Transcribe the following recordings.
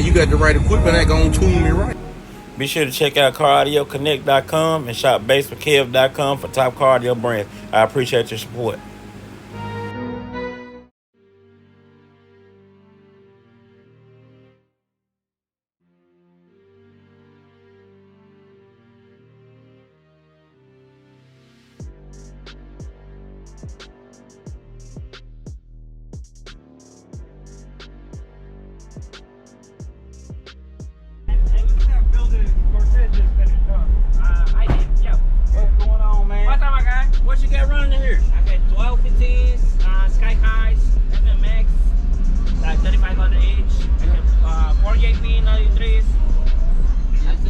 you got the right equipment that gonna tune me right. Be sure to check out CarAudioConnect.com and shop BASSWITHKEV.com for top car audio brands. I appreciate your support. What you got running in here? I got 1250s, Sky Highs, FMX, 3500 each. I got 48 P93s.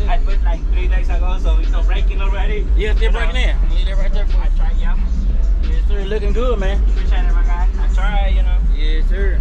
I put like 3 days ago, so it's not breaking already. Yeah, still breaking in. Leave that right there for I tried, yeah. Yes, sir. Looking good, man. Appreciate it, my guy. I tried, you know. Yes, sir.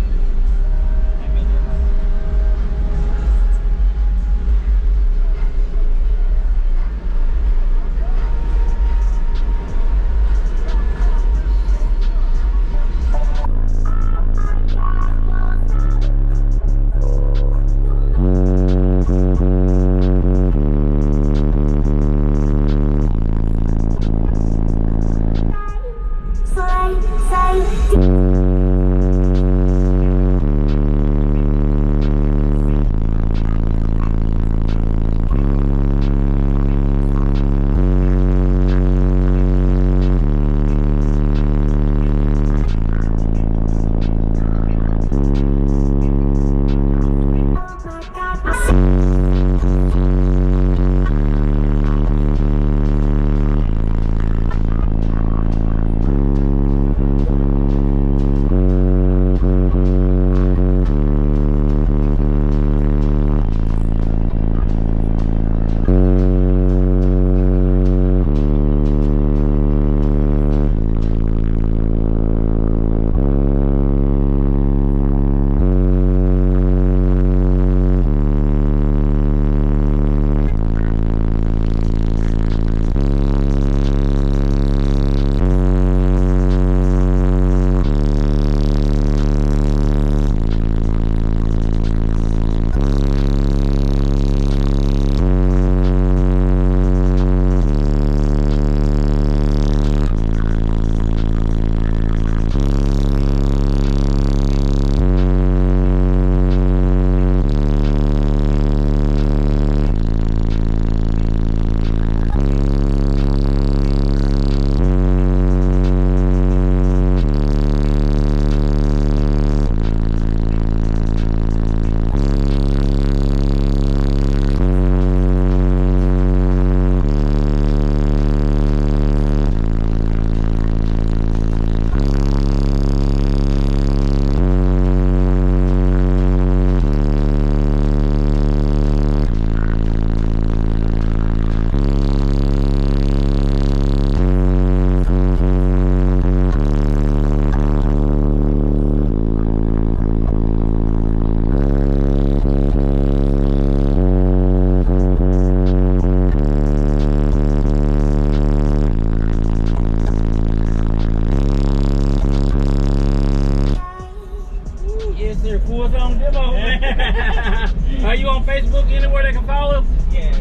Full Zone Demo, man. Are you on Facebook anywhere they can follow? Yes,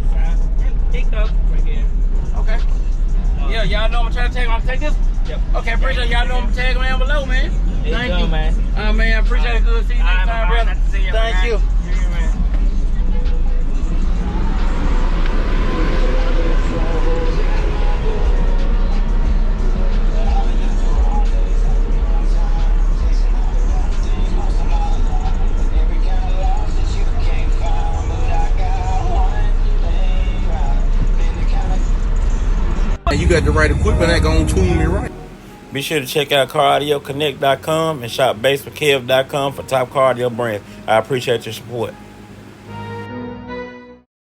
TikTok right here. Okay. Yeah, y'all know I'm trying to tag. I'm take this. Yep. Okay, appreciate y'all know I'm tagging down below, man. Thank you, man. Man, appreciate it. Good. See you next time, brother. Thank you. You got the right equipment that gonna tune me right. Be sure to check out CarAudioConnect.com and shop BASSWITHKEV.com for top car audio brands. I appreciate your support.